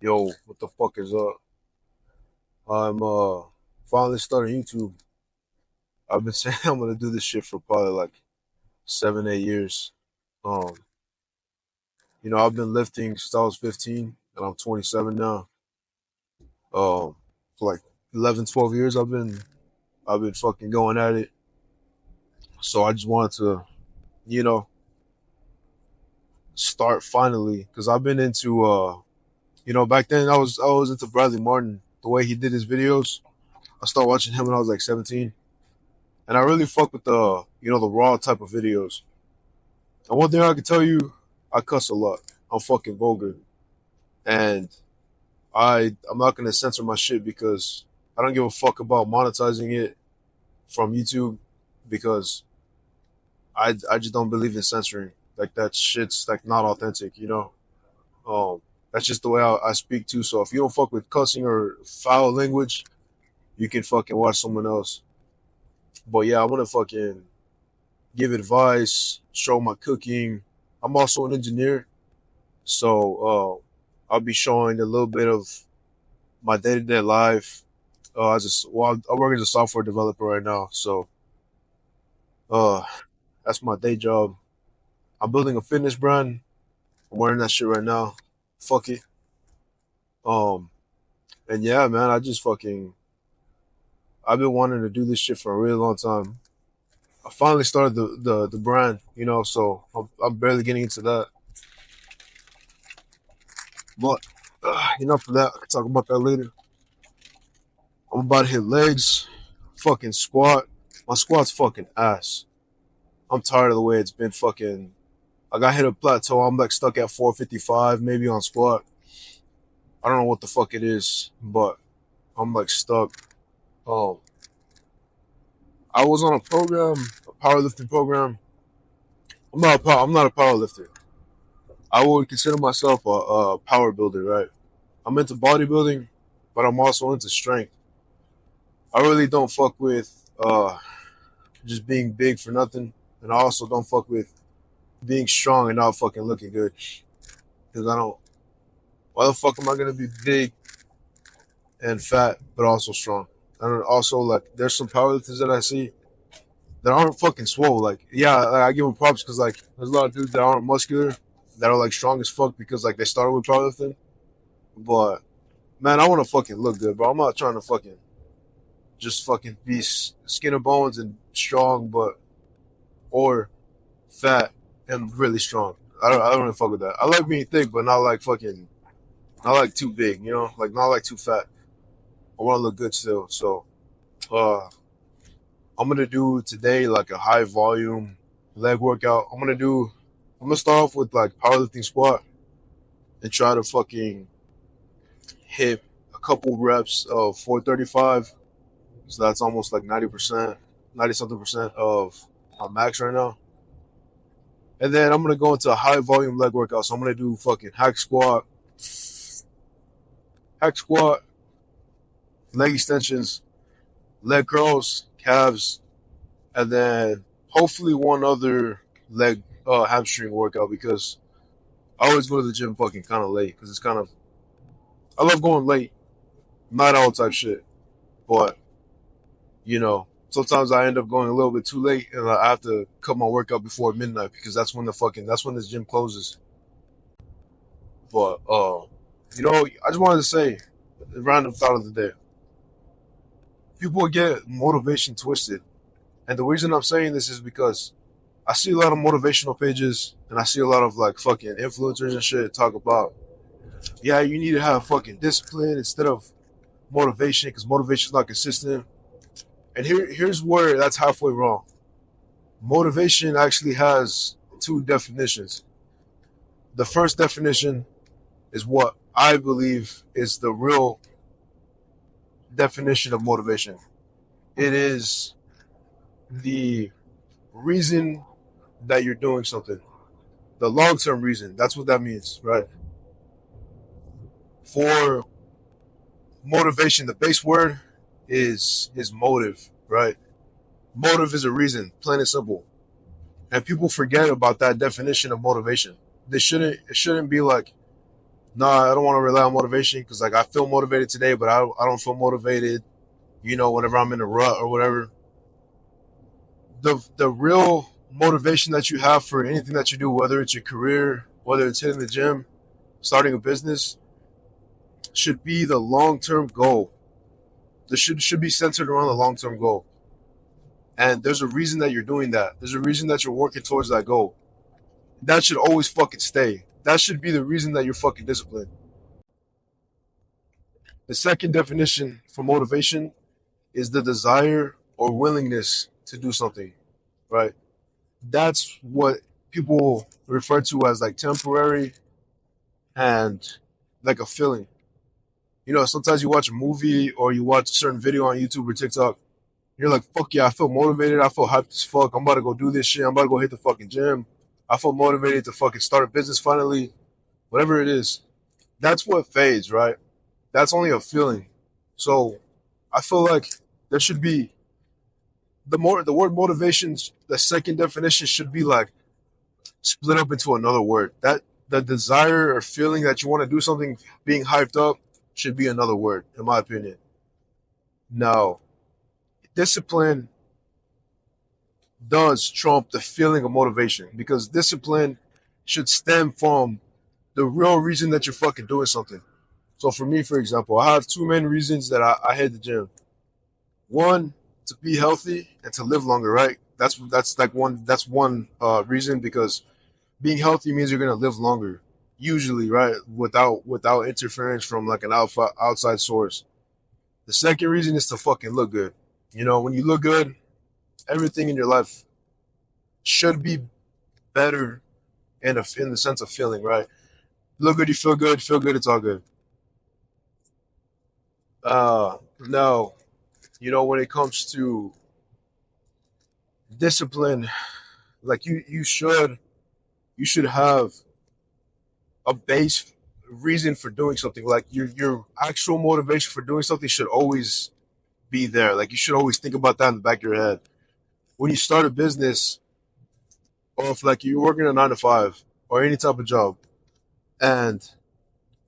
Yo, what the fuck is up? I'm finally starting YouTube. I've been saying I'm gonna do this shit for probably like 7, 8 years. Um, I've been lifting since I was 15 and I'm 27 now. For like 11, 12 years I've been fucking going at it. So I just wanted to, you know, start finally because I've been into back then I was into Bradley Martin, the way he did his videos. I started watching him when I was like 17. And I really fuck with the raw type of videos. And one thing I can tell you, I cuss a lot. I'm fucking vulgar. And I'm not gonna censor my shit because I don't give a fuck about monetizing it from YouTube because I just don't believe in censoring. Like that shit's like not authentic. That's just the way I speak too. So if you don't fuck with cussing or foul language, you can fucking watch someone else. But yeah, I wanna fucking give advice, show my cooking. I'm also an engineer, so I'll be showing a little bit of my day to day life. I work as a software developer right now, so uh, that's my day job. I'm building a fitness brand. I'm wearing that shit right now. Fuck it. Um, and yeah, man, I've been wanting to do this shit for a really long time. I finally started the brand, so I'm barely getting into that. But enough for that. I can talk about that later. I'm about to hit legs, fucking squat. My squat's fucking ass. I'm tired of the way it's been fucking. I got hit a plateau. I'm like stuck at 455 maybe on squat. I don't know what the fuck it is, but I'm like stuck. Oh, I was on a program, a powerlifting program. I'm not a powerlifter. I would consider myself a power builder, right? I'm into bodybuilding, but I'm also into strength. I really don't fuck with just being big for nothing, and I also don't fuck with being strong and not fucking looking good. Because I don't. Why the fuck am I gonna be big and fat but also strong? And also like, there's some powerlifters that I see that aren't fucking swole. Like, yeah, like, I give them props because like there's a lot of dudes that aren't muscular that are like strong as fuck because like they started with powerlifting. But man, I want to fucking look good, bro. I'm not trying to fucking just fucking be skin and bones and strong, but or fat and really strong. I don't really fuck with that. I like being thick, but not like fucking not like too big, like not like too fat. I want to look good still. So uh, I'm gonna do today like a high volume leg workout. I'm gonna start off with like powerlifting squat and try to fucking hit a couple reps of 435. So that's almost like 90%, 90 something percent of my max right now. And then I'm gonna go into a high volume leg workout. So I'm gonna do fucking hack squat, leg extensions, leg curls, calves, and then hopefully one other leg hamstring workout because I always go to the gym fucking kind of late because it's kind of I love going late, not all type shit, but sometimes I end up going a little bit too late and I have to cut my workout before midnight because that's when this gym closes. But I just wanted to say, a random thought of the day: people get motivation twisted, and the reason I'm saying this is because I see a lot of motivational pages and I see a lot of like fucking influencers and shit talk about, yeah, you need to have fucking discipline instead of motivation because motivation is not consistent. And here's where that's halfway wrong. Motivation actually has two definitions. The first definition is what I believe is the real definition of motivation. It is the reason that you're doing something, the long term reason. That's what that means, right? For motivation, the base word is motive, right? Motive is a reason, plain and simple. And people forget about that definition of motivation. It shouldn't be like Nah, I don't want to rely on motivation because like I feel motivated today, but I don't feel motivated. Whenever I'm in a rut or whatever. The real motivation that you have for anything that you do, whether it's your career, whether it's hitting the gym, starting a business, should be the long term goal. This should be centered around the long term goal. And there's a reason that you're doing that. There's a reason that you're working towards that goal. That should always fucking stay. That should be the reason that you're fucking disciplined. The second definition for motivation is the desire or willingness to do something, right? That's what people refer to as like temporary and like a feeling. Sometimes you watch a movie or you watch a certain video on YouTube or TikTok. You're like, fuck yeah, I feel motivated. I feel hyped as fuck. I'm about to go do this shit. I'm about to go hit the fucking gym. I feel motivated to fucking start a business finally. Whatever it is. That's what fades, right? That's only a feeling. So I feel like there should be the word motivations, the second definition should be like split up into another word. That the desire or feeling that you want to do something, being hyped up, should be another word, in my opinion. No, discipline does trump the feeling of motivation because discipline should stem from the real reason that you're fucking doing something. So for me, for example, I have two main reasons that I hit the gym. One, to be healthy and to live longer, right? That's one reason because being healthy means you're gonna live longer, usually, right? Without interference from like an outside source. The second reason is to fucking look good. When you look good, everything in your life should be better in the sense of feeling, right? Look good, you feel good, it's all good. No, when it comes to discipline, like you should have a base reason for doing something. Like your actual motivation for doing something should always be there. Like you should always think about that in the back of your head. When you start a business, or if like you're working a 9 to 5 or any type of job, and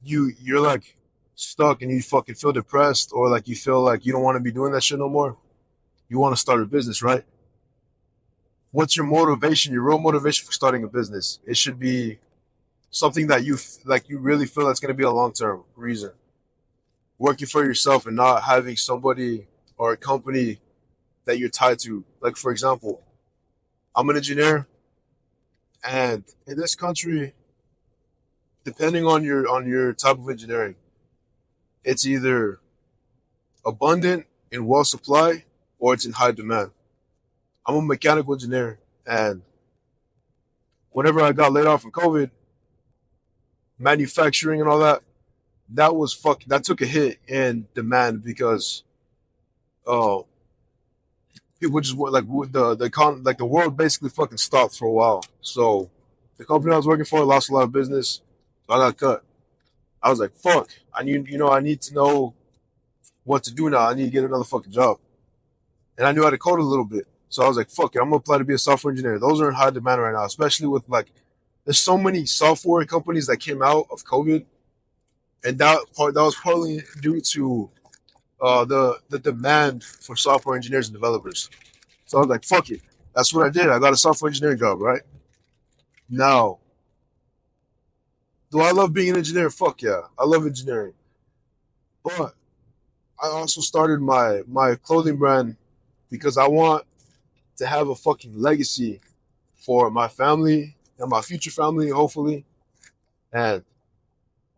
you're like stuck and you fucking feel depressed, or like you feel like you don't want to be doing that shit no more. You want to start a business, right? What's your motivation? Your real motivation for starting a business? It should be something that like you really feel that's going to be a long term reason. Working for yourself and not having somebody or a company that you're tied to. Like for example, I'm an engineer, and in this country, depending on your type of engineering, it's either abundant in well supply or it's in high demand. I'm a mechanical engineer, and whenever I got laid off from COVID, manufacturing and all that, that took a hit in demand because uh people just like the world basically fucking stopped for a while. So the company I was working for lost a lot of business. So I got cut. I was like, fuck. I need to know what to do now. I need to get another fucking job. And I knew how to code a little bit. So I was like, fuck it, I'm gonna apply to be a software engineer. Those are in high demand right now, especially with like there's so many software companies that came out of COVID, and that was partly due to the demand for software engineers and developers. So I was like, fuck it. That's what I did. I got a software engineering job, right? Now, do I love being an engineer? Fuck yeah. I love engineering. But I also started my clothing brand because I want to have a fucking legacy for my family and my future family, hopefully. And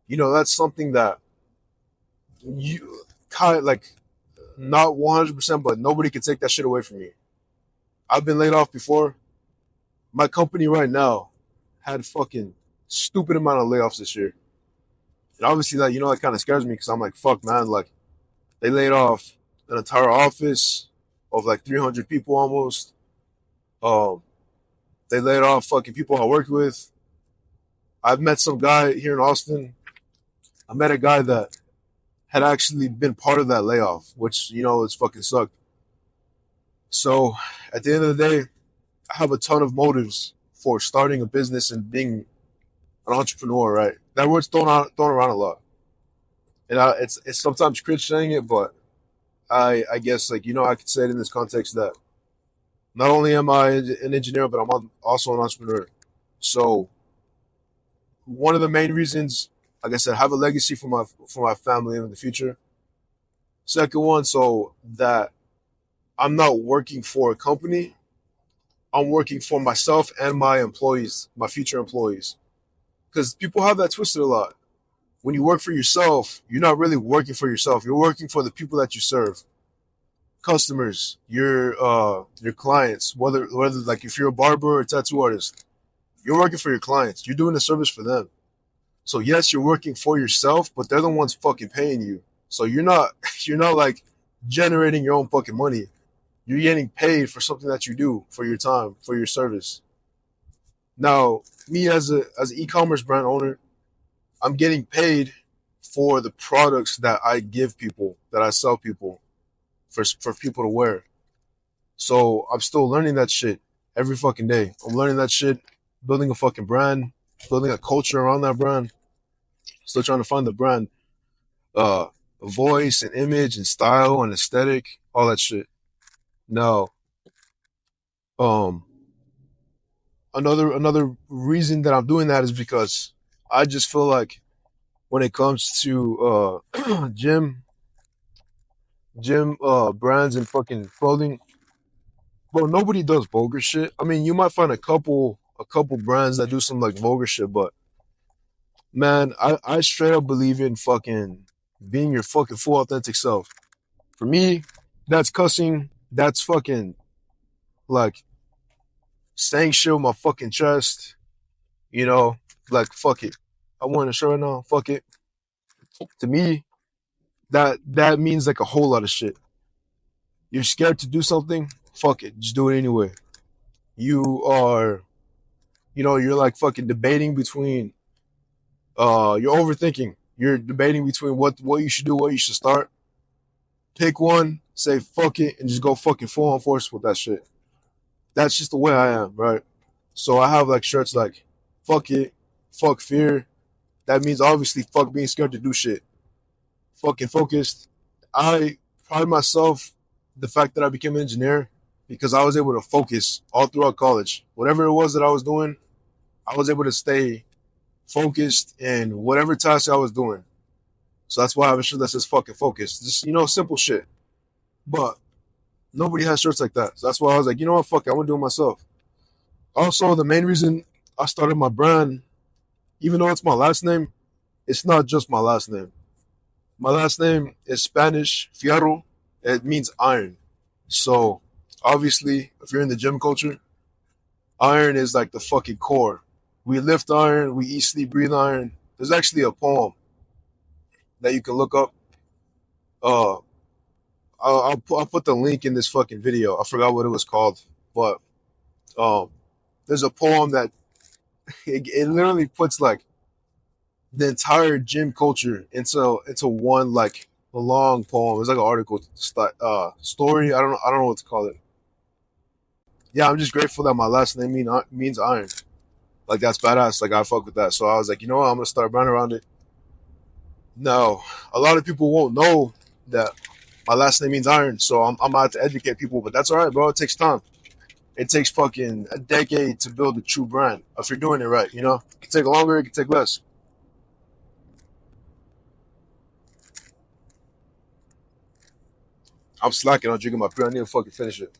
that's something that you kind of like not 100%, but nobody can take that shit away from me. I've been laid off before. My company right now had fucking stupid amount of layoffs this year. And obviously that kind of scares me because I'm like, fuck man, like they laid off an entire office of like 300 people almost. Um, they laid off fucking people I worked with. I've met some guy here in Austin. I met a guy that had actually been part of that layoff, which it's fucking sucked. So at the end of the day, I have a ton of motives for starting a business and being an entrepreneur, right? That word's thrown around a lot, and it's sometimes cringe saying it, but I guess like I could say it in this context that not only am I an engineer, but I'm also an entrepreneur. So one of the main reasons, like I said, have a legacy for my family in the future. Second one, so that I'm not working for a company. I'm working for myself and my employees, my future employees. Because people have that twisted a lot. When you work for yourself, you're not really working for yourself. You're working for the people that you serve, customers, your clients. Whether like if you're a barber or a tattoo artist, you're working for your clients. You're doing a service for them. So yes, you're working for yourself, but they're the ones fucking paying you. So you're not you're not like generating your own fucking money. You're getting paid for something that you do for your time, for your service. Now, me as an e-commerce brand owner, I'm getting paid for the products that I give people, that I sell people for people to wear. So I'm still learning that shit every fucking day. I'm learning that shit, building a fucking brand, building a culture around that brand. Still trying to find the brand, uh, voice and image and style and aesthetic, all that shit. Now, um, another reason that I'm doing that is because I just feel like when it comes to gym brands and fucking clothing, bro, nobody does vulgar shit. I mean, you might find a couple brands that do some like vulgar shit, but man, I straight up believe in fucking being your fucking full authentic self. For me, that's cussing. That's fucking like saying shit with my fucking chest. You know, like fuck it. I want a shirt right now. Fuck it. To me, that means like a whole lot of shit. You're scared to do something. Fuck it. Just do it anyway. You are, you're like fucking debating between. You're overthinking. You're debating between what you should do, what you should start. Pick one. Say fuck it, and just go fucking full on force with that shit. That's just the way I am, right? So I have like shirts like fuck it, fuck fear. That means obviously fuck being scared to do shit. Fucking focused. I pride myself the fact that I became an engineer because I was able to focus all throughout college. Whatever it was that I was doing, I was able to stay focused in whatever task I was doing. So that's why I have a shirt that says fucking focus. Just simple shit. But nobody has shirts like that. So that's why I was like, you know what, fuck it, I want to do it myself. Also, the main reason I started my brand, even though it's my last name, it's not just my last name. My last name is Spanish, Fierro. It means iron. So, obviously, if you're in the gym culture, iron is like the fucking core. We lift iron, we eat, sleep, breathe iron. There's actually a poem that you can look up. Uh, I'll put the link in this fucking video. I forgot what it was called, but um, there's a poem that it literally puts like the entire gym culture into one like long poem. It's like an article story. I don't know what to call it. Yeah, I'm just grateful that my last name means iron. Like that's badass. Like I fuck with that. So I was like, you know what? I'm gonna start a brand around it. No, a lot of people won't know that my last name means iron. So I'm out to educate people, but that's all right, bro. It takes time. It takes fucking a decade to build a true brand if you're doing it right. It can take longer. It can take less. I'm slacking on drinking my beer. I need to fucking finish it.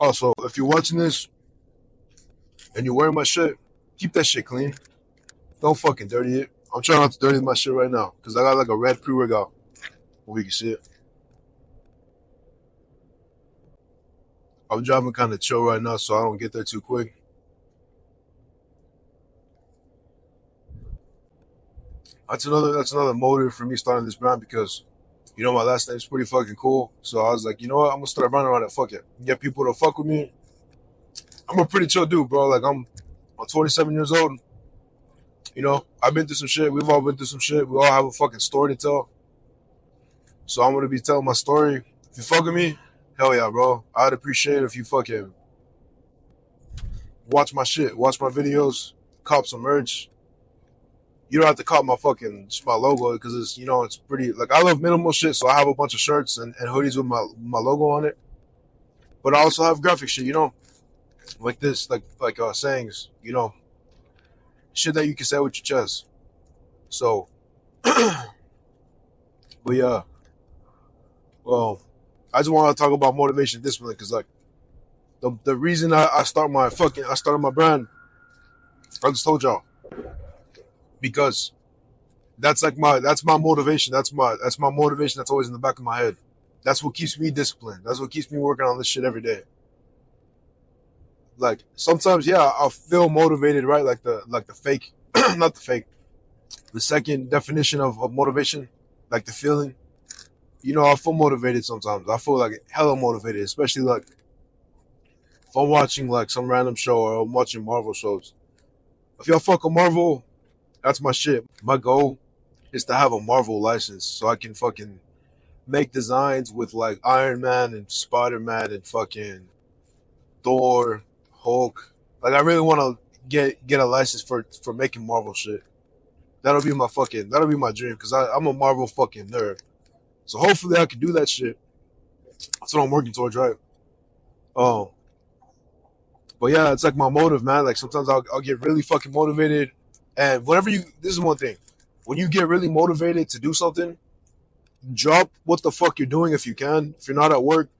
Also, if you're watching this and you're wearing my shit, keep that shit clean. Don't fucking dirty it. I'm trying not to dirty my shit right now because I got like a red pre-workout. We can see it. I'm driving kind of chill right now, so I don't get there too quick. That's another motive for me starting this brand because my last name's pretty fucking cool. So I was like, you know what, I'm gonna start a brand around it. Fuck it, get people to fuck with me. I'm a pretty chill dude, bro. Like I'm 27 years old. You know, I've been through some shit. We've all been through some shit. We all have a fucking story to tell. So I'm gonna be telling my story. If you fuck with me, hell yeah, bro. I'd appreciate it if you fucking watch my shit, watch my videos, cop some merch. You don't have to cop my fucking just my logo because it's it's pretty like I love minimal shit, so I have a bunch of shirts and hoodies with my logo on it. But I also have graphic shit, like this, like sayings, shit that you can say with your chest. So, but yeah, well, I just want to talk about motivation, discipline, because like the reason I started my brand, I just told y'all because that's my motivation. That's my motivation. That's always in the back of my head. That's what keeps me disciplined. That's what keeps me working on this shit every day. Like sometimes, yeah, I'll feel motivated, right? Like the fake, not the fake. The second definition of motivation, like the feeling. I feel motivated sometimes. I feel like hella motivated, especially like if I'm watching like some random show or I'm watching Marvel shows. If y'all fuck with Marvel, that's my shit. My goal is to have a Marvel license so I can fucking make designs with like Iron Man and Spider Man and fucking Thor, Hulk. Like I really want to get a license for making Marvel shit. That'll be my dream because I'm a Marvel fucking nerd. So hopefully I can do that shit. That's what I'm working towards, right? Um, but yeah, it's like my motive, man. Like sometimes I'll get really fucking motivated, and this is one thing, when you get really motivated to do something, drop what the fuck you're doing if you can. If you're not at work,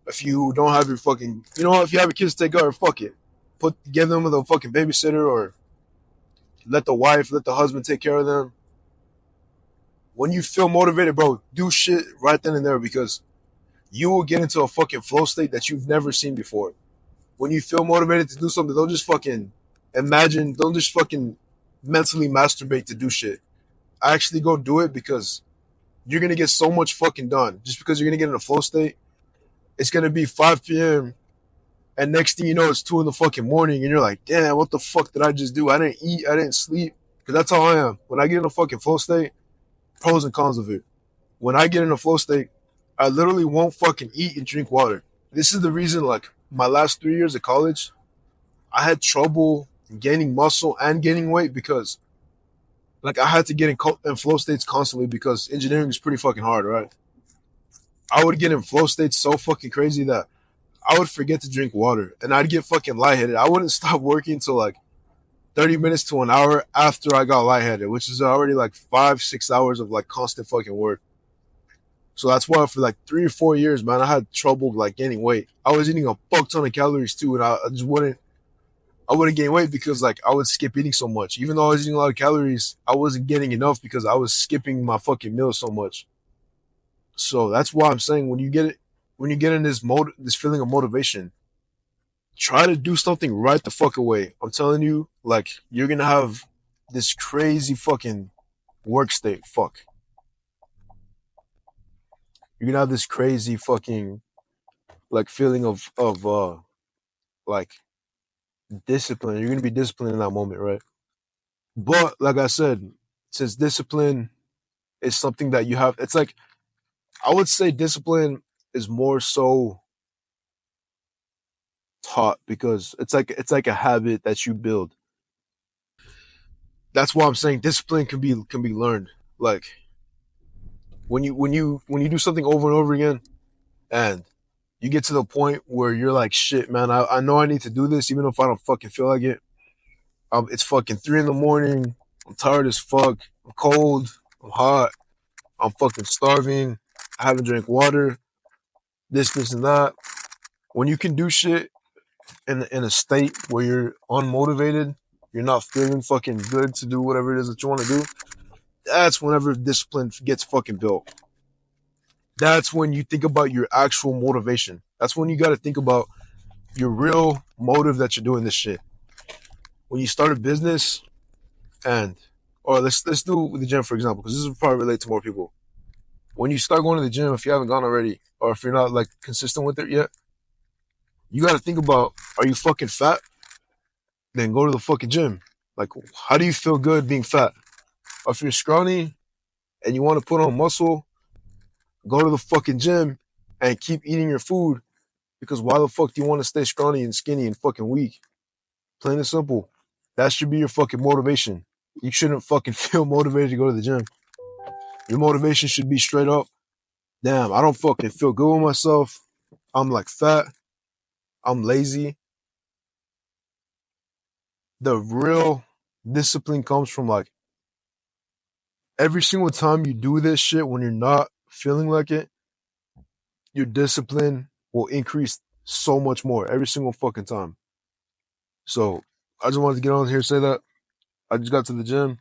if you don't have your fucking, if you have your kids to take care of, fuck it. Give them with a fucking babysitter or let the husband take care of them. When you feel motivated, bro, do shit right then and there because you will get into a fucking flow state that you've never seen before. When you feel motivated to do something, don't just fucking don't just fucking mentally masturbate to do shit. Actually go do it because you're gonna get so much fucking done. Just because you're gonna get in a flow state, it's gonna be 5 p.m. and next thing you know, it's 2 in the fucking morning, and you're like, damn, what the fuck did I just do? I didn't eat, I didn't sleep. Because that's how I am. When I get in a fucking flow state, pros and cons of it. When I get in a flow state, I literally won't fucking eat and drink water. This is the reason, like, my last 3 years of college, I had trouble gaining muscle and gaining weight because, like, I had to get in flow states constantly because engineering is pretty fucking hard, right? I would get in flow states so fucking crazy that I would forget to drink water and I'd get fucking lightheaded. I wouldn't stop working till like 30 minutes to an hour after I got lightheaded, which is already like 5, 6 hours of like constant fucking work. So that's why for like 3 or 4 years, man, I had trouble like gaining weight. I was eating a fuck ton of calories too, and I just wouldn't gain weight because like I would skip eating so much. Even though I was eating a lot of calories, I wasn't getting enough because I was skipping my fucking meals so much. So that's why I'm saying when you get in this feeling of motivation, try to do something right the fuck away. I'm telling you, like you're gonna have this crazy fucking work state. Fuck, you're gonna have this crazy fucking like feeling of like discipline. You're gonna be disciplined in that moment, right? But like I said, since discipline is something that you have, it's like I would say discipline is more so taught because it's like a habit that you build. That's why I'm saying discipline can be learned. Like when you do something over and over again and you get to the point where you're like shit man, I know I need to do this even if I don't fucking feel like it. It's fucking 3 in the morning. I'm tired as fuck. I'm cold. I'm hot. I'm fucking starving. I haven't drank water. This and that. When you can do shit in a state where you're unmotivated, you're not feeling fucking good to do whatever it is that you want to do. That's whenever discipline gets fucking built. That's when you think about your actual motivation. That's when you got to think about your real motive that you're doing this shit. When you start a business and or let's do it with the gym for example because this will probably relate to more people. When you start going to the gym, if you haven't gone already, or if you're not like consistent with it yet, you got to think about: are you fucking fat? Then go to the fucking gym. Like, how do you feel good being fat? If you're scrawny and you want to put on muscle, go to the fucking gym and keep eating your food. Because why the fuck do you want to stay scrawny and skinny and fucking weak? Plain and simple. That should be your fucking motivation. You shouldn't fucking feel motivated to go to the gym. Your motivation should be straight up. Damn, I don't fucking feel good with myself. I'm like fat. I'm lazy. The real discipline comes from like every single time you do this shit when you're not feeling like it, your discipline will increase so much more every single fucking time. So I just wanted to get on here and say that. I just got to the gym.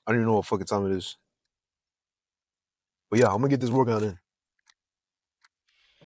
I don't even know what fucking time it is. But yeah, I'm gonna get this workout in.